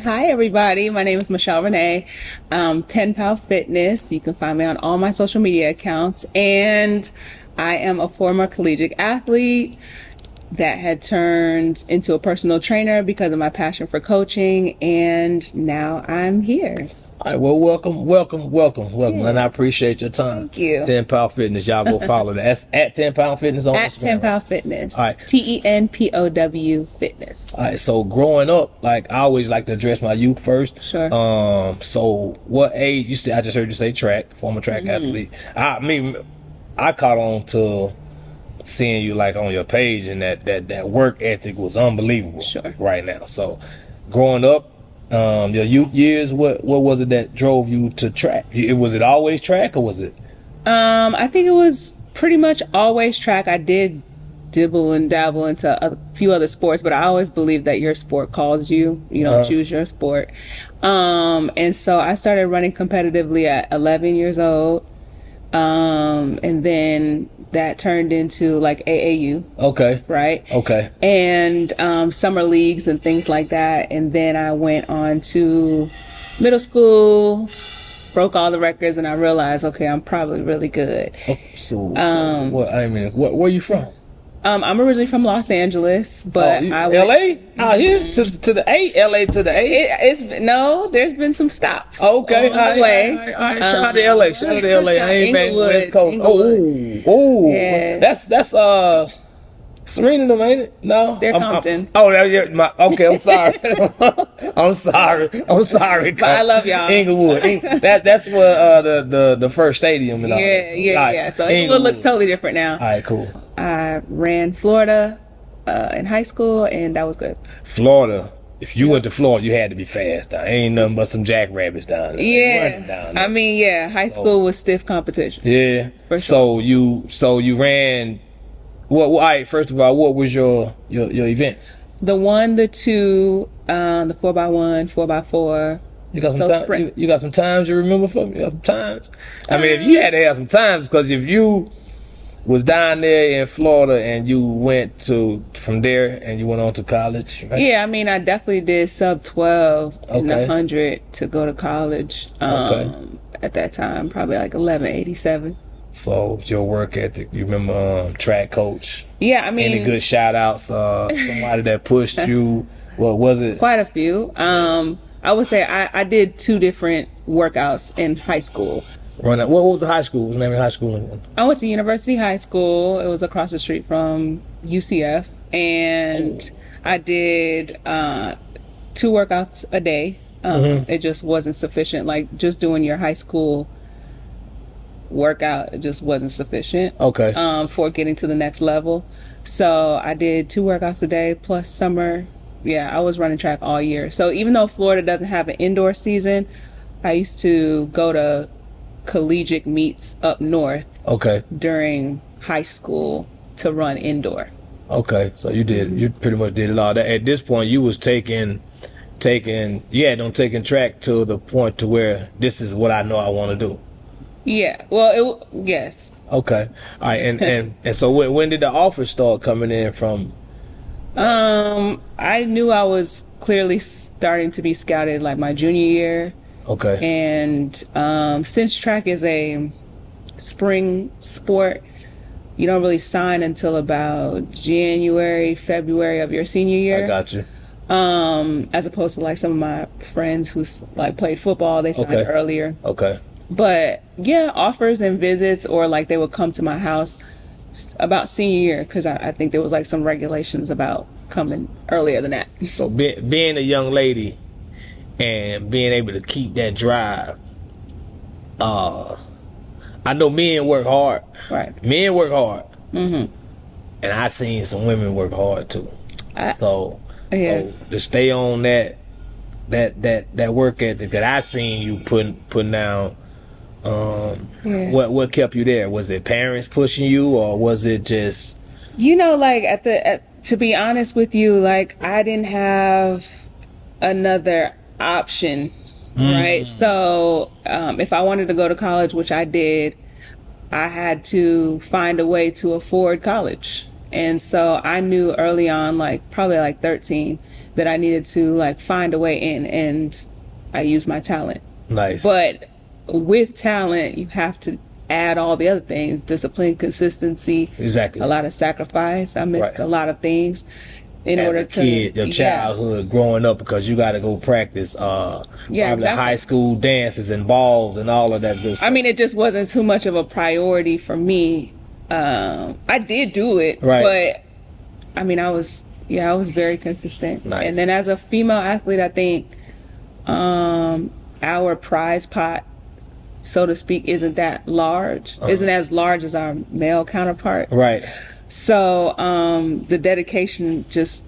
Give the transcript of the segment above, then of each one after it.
Hi everybody, my name is Michelle Renee, 10 Pound Fitness. You can find me on all my social media accounts, and I am a former collegiate athlete that had turned into a personal trainer because of my passion for coaching, and now I'm here. All right, well, welcome, and I Yes. appreciate your time. Thank you. 10 Pound Fitness, y'all go follow that. That's at 10 Pound Fitness on At Instagram. 10 Pound Fitness. All right. TENPOW Fitness. All right, so growing up, like I always like to address my youth first. Sure. So what age? You said I just heard you say track, former track athlete. I caught on to seeing you like on your page, and that work ethic was unbelievable. Sure. Right now, so growing up. Your youth years, what was it that drove you to track? Was it always track, or was it? I think it was pretty much always track. I did dibble and dabble into a few other sports, but I always believed that your sport calls you. You don't choose your sport. And so I started running competitively at 11 years old. And then that turned into like AAU. Okay. Right? Okay. And summer leagues and things like that. And then I went on to middle school, broke all the records, and I realized, okay, I'm probably really good. Where are you from? I'm originally from Los Angeles, but I LA out here to the A, LA to the A. There's been some stops. Okay, on the way. All right. Shout out to LA. Shout out to LA. I ain't been West Coast. Yeah. That's Serena, them, ain't it? No, They're Compton. Okay, I'm sorry. I'm sorry. But I love y'all. Inglewood. That's where the first stadium and all. Yeah. So Inglewood looks totally different now. All right, cool. I ran Florida in high school, and that was good. Florida. If you went to Florida, you had to be fast. Ain't nothing but some jackrabbits down there. Yeah. High school was stiff competition. Yeah. For sure. So you ran. Well, all right. First of all, what was your events? The 1, the 2, the 4x1, 4x4. You got some time. You got some times you remember for me. You got some times. I mean, if you had to have some times, because if you was down there in Florida and you went from there and you went on to college, right? Yeah, I mean, I definitely did sub 12 in the 100 to go to college. At that time, probably like 1187. So your work ethic, you remember track coach? Yeah, I mean, any good shout outs? Somebody that pushed you? What was it? Quite a few. I would say I did 2 different workouts in high school. What was the high school? What was the name of the high school? I went to University High School. It was across the street from UCF, and I did 2 workouts a day. It just wasn't sufficient. Like just doing your high school workout, it just wasn't sufficient. Okay. For getting to the next level. So I did 2 workouts a day plus summer. Yeah, I was running track all year. So even though Florida doesn't have an indoor season, I used to go to collegiate meets up north. Okay. During high school to run indoor. Okay, so you pretty much did a lot. At this point, you was taking track to the point to where this is what I know I want to do. Yeah. Well, yes. Okay. All right. And so when did the offers start coming in from? I knew I was clearly starting to be scouted like my junior year. Okay. And since track is a spring sport, you don't really sign until about January, February of your senior year. I got you. As opposed to like some of my friends who like played football, they signed earlier. Okay. But yeah, offers and visits, or like they would come to my house about senior year, because I think there was like some regulations about coming earlier than that. So being a young lady and being able to keep that drive, I know men work hard. Right. Men work hard. Mm-hmm. And I seen some women work hard too. So to stay on that work ethic that I seen you putting down. What kept you there? Was it parents pushing you, or was it just? Like to be honest with you, like I didn't have another option, right? So if I wanted to go to college, which I did, I had to find a way to afford college. And so I knew early on, like probably like 13, that I needed to like find a way in, and I used my talent. Nice. But with talent, you have to add all the other things: discipline, consistency, exactly, a lot of sacrifice. I missed a lot of things in as order a kid, your childhood, growing up, because you got to go practice probably high school dances and balls and all of that good stuff. I mean, it just wasn't too much of a priority for me. I did do it, but I mean, I was very consistent. Nice. And then as a female athlete, I think our prize pot, so to speak, isn't that large, isn't as large as our male counterparts. Right. So the dedication, just,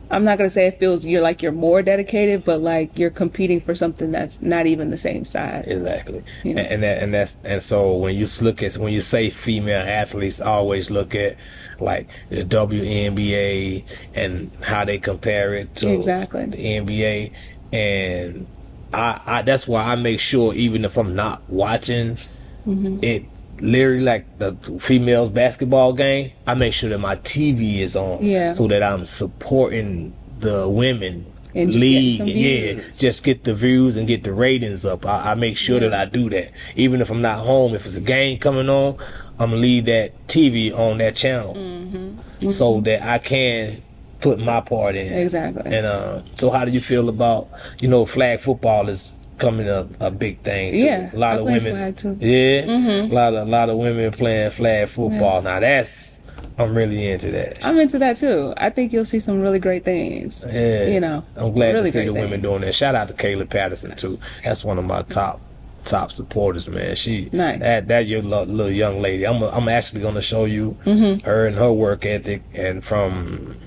I'm not going to say it feels you're more dedicated, but like you're competing for something that's not even the same size. Exactly. You know? And so when you say female athletes, I always look at like the WNBA and how they compare it to the NBA, and I that's why I make sure, even if I'm not watching it, literally like the females basketball game, I make sure that my TV is on, so that I'm supporting the women and league. Just get the views and get the ratings up. I make sure that I do that, even if I'm not home. If it's a game coming on, I'm gonna leave that TV on that channel so that I can put my part in. Exactly. And so how do you feel about, flag football is coming up a big thing too. Yeah, a lot of women. Flag too. Yeah, a lot of women playing flag football. Now I'm really into that. I'm into that too. I think you'll see some really great things. Yeah, I'm glad really to see the women doing that. Shout out to Kayla Patterson too. That's one of my top supporters, man. She that your little young lady. I'm actually gonna show you her and her work ethic, and from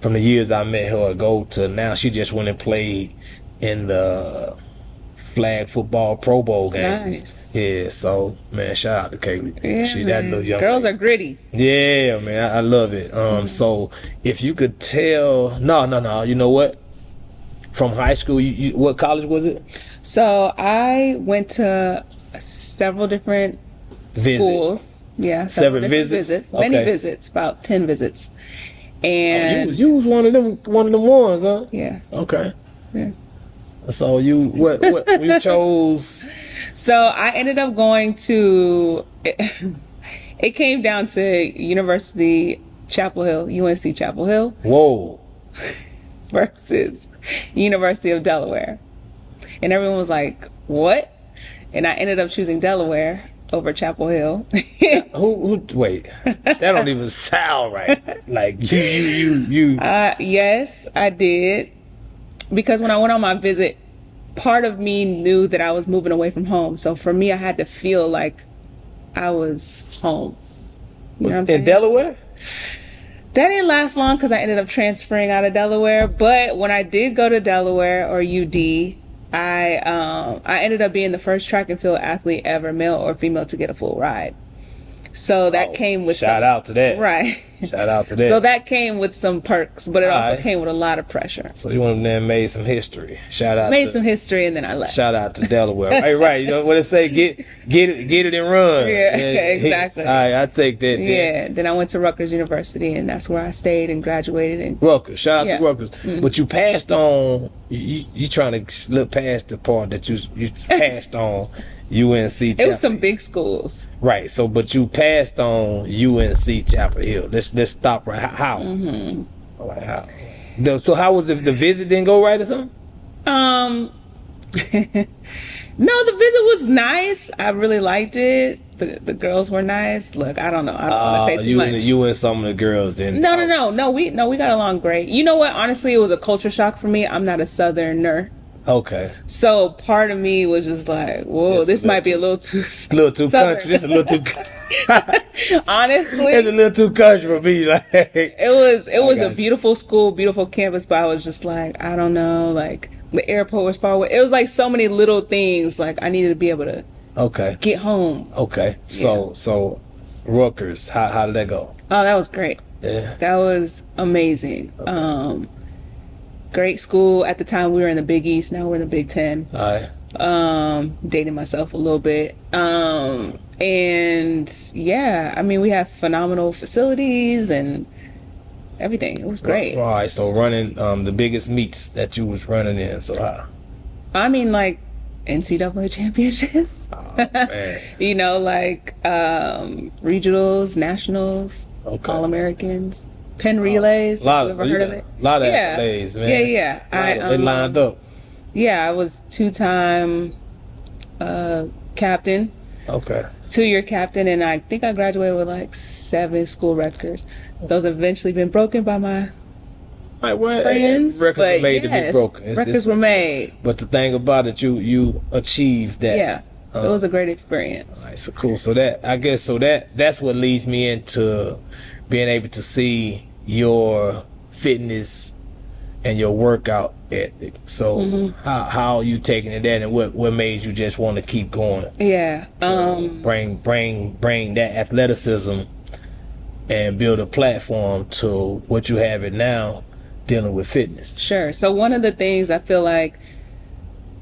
the years I met her ago to now, she just went and played in the flag football Pro Bowl games. Nice. Yeah, so man, shout out to Kaylee. Yeah, that little young girls lady. Are gritty. Yeah, man, I love it. So if you could tell, no, you know what? From high school, you what college was it? So I went to several different schools. Yeah, several visits. Okay. Many visits, about 10 visits. And you was one of them ones, huh? Yeah. Okay. Yeah. So you you chose? So I ended up going to. It came down to University Chapel Hill, UNC Chapel Hill. Whoa. Versus University of Delaware, and everyone was like, "What?" And I ended up choosing Delaware over Chapel Hill. who wait, that don't even sound right. Like you yes, I did, because when I went on my visit, part of me knew that I was moving away from home, so for me I had to feel like I was home. You know what I'm saying? In Delaware? That didn't last long because I ended up transferring out of Delaware, but when I did go to Delaware or UD, I ended up being the first track and field athlete ever, male or female, to get a full ride. So that came with shout out to that. Right. Shout out to that. So that came with some perks, but it also came with a lot of pressure. So you went there and made some history. Made some history, and then I left. Shout out to Delaware. right. You know what it say? Get it and run. Yeah, exactly. All right, I take that. Yeah. Then I went to Rutgers University, and that's where I stayed and graduated. And Rutgers. Shout out to Rutgers. But you passed on. You trying to slip past the part that you passed on. UNC Chapel It was some big schools. Right. So, but you passed on UNC Chapel Hill. Let's stop right. How? Like how? So how was the visit? Didn't go right or something? No, the visit was nice. I really liked it. The girls were nice. Look, I don't know. I don't want to say too much. You and some of the girls didn't. No. We got along great. You know what? Honestly, it was a culture shock for me. I'm not a Southerner. Okay. So part of me was just like, whoa, this might be a little too country. This a little too honestly, it's a little too country for me. Like it was a beautiful school, beautiful campus, but I was just like, I don't know, like the airport was far away. It was like so many little things. Like I needed to be able to get home. Okay. So Rutgers, how did that go? Oh, that was great. Yeah. That was amazing. Okay. Great school. At the time we were in the Big East, now we're in the Big Ten. All right. Dating myself a little bit. And yeah, I mean, we have phenomenal facilities, and everything. It was great. All right, so running the biggest meets that you was running in, so I mean, like NCAA championships. oh, man. You know, like regionals, nationals, Okay. All-Americans, pen relays. A lot you of ever heard of it? a lot of accolades, man. Yeah. They lined up. Yeah, I was 2-time captain. Okay. 2-year captain, and I think I graduated with like 7 school records. Those have eventually been broken by my friends. Records were made to be broken. Records were made. But the thing about it, you achieved that. Yeah, it was a great experience. All right, so cool. So that's what leads me into being able to see your fitness and your workout ethic. So how are you taking it that, and what made you just want to keep going? Yeah. Bring that athleticism and build a platform to what you have it now, dealing with fitness. Sure. So one of the things I feel like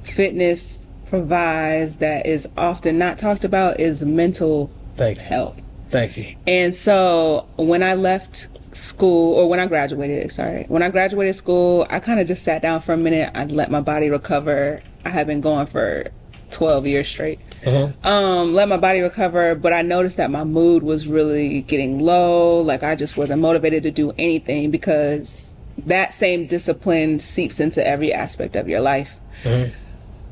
fitness provides that is often not talked about is mental health. Thank you. And so when I left school, or when I graduated school, I kind of just sat down for a minute. I let my body recover. I had been going for 12 years straight. Let my body recover, but I noticed that my mood was really getting low. Like I just wasn't motivated to do anything, because that same discipline seeps into every aspect of your life.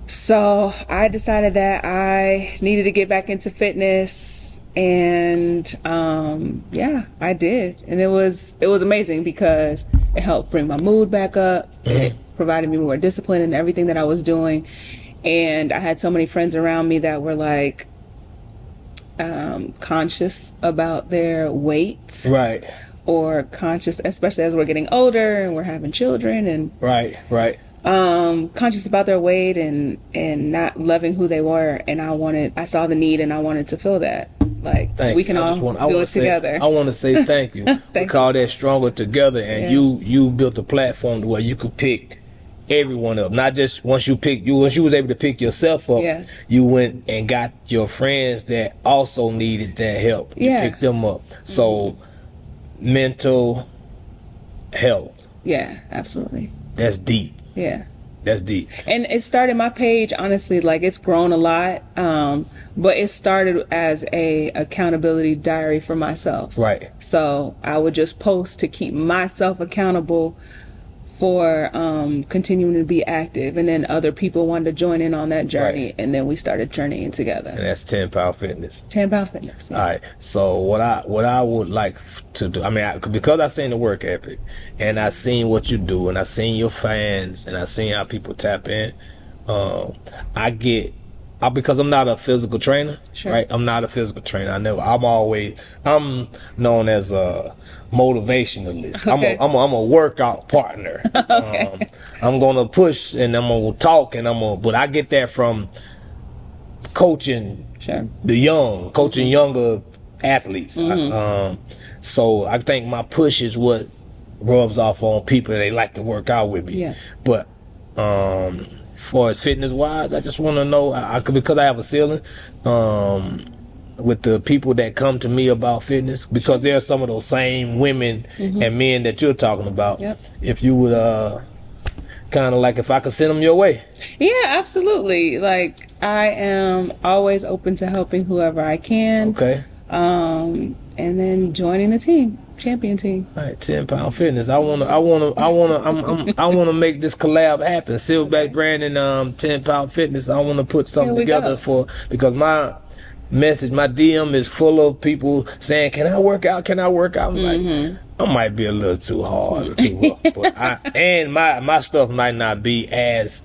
So I decided that I needed to get back into fitness, and I did, and it was amazing because it helped bring my mood back up. It provided me more discipline in everything that I was doing. And I had so many friends around me that were like conscious about their weight, right? Or conscious, especially as we're getting older and we're having children, and right. Conscious about their weight and not loving who they were. And I saw the need, and I wanted to fill that. Like we can all do it together. I want to say thank you. We call that Stronger Together, and you built a platform to where you could pick everyone up, not just once you was able to pick yourself up. You went and got your friends that also needed that help. You picked them up. So mental health, absolutely, that's deep. That's deep. And it started, my page, honestly, like it's grown a lot, but it started as a accountability diary for myself. Right. So I would just post to keep myself accountable for continuing to be active, and then other people wanted to join in on that journey, and then we started journeying together. And that's 10 Pound Fitness. 10 Pound Fitness. All right. So what I would like to do, because I seen the work ethic, and I seen what you do, and I seen your fans, and I seen how people tap in. Because I'm not a physical trainer, right? I'm not a physical trainer. I'm known as a motivationalist. Okay. I'm a workout partner. Okay. I'm gonna push, and I'm gonna talk, but I get that from coaching coaching younger athletes. So I think my push is what rubs off on people. They like to work out with me. But far as fitness wise, I just want to know, because I have a ceiling with the people that come to me about fitness, because there are some of those same women and men that you're talking about. If you would kind of like, if I could send them your way. Yeah, absolutely. Like I am always open to helping whoever I can. Okay. And then joining the champion team. All right, 10 Pound Fitness. I wanna make this collab happen. SilverBaX brand and 10 Pound Fitness. I wanna put something together because my message, my DM is full of people saying, "Can I work out? Can I work out?" I'm like, I might be a little too hard or too rough, but my stuff might not be as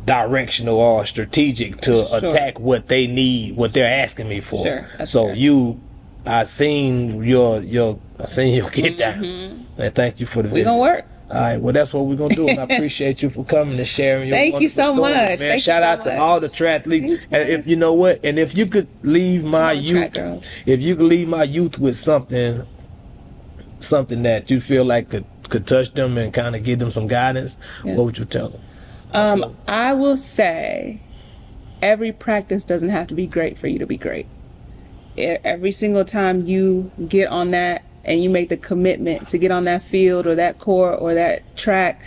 directional or strategic to attack what they need, what they're asking me for. So I seen your get down, and thank you for the video. We gonna work. All right, well, that's what we're gonna do, and I appreciate you for coming and sharing your Thank you so story, much. Man. Shout out to all the triathletes. And if you know what, and if you could leave my youth, with something that you feel like could touch them and kind of give them some guidance, what would you tell them? I will say, every practice doesn't have to be great for you to be great. Every single time you get on that and you make the commitment to get on that field or that court or that track,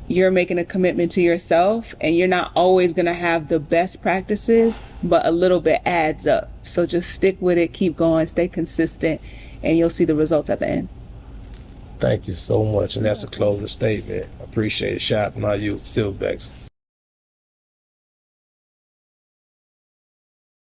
you're making a commitment to yourself, and you're not always going to have the best practices, but a little bit adds up. So just stick with it, keep going, stay consistent, and you'll see the results at the end. Thank you so much, and that's a closing statement. I appreciate it. Shout out to my youth, SilverBaX.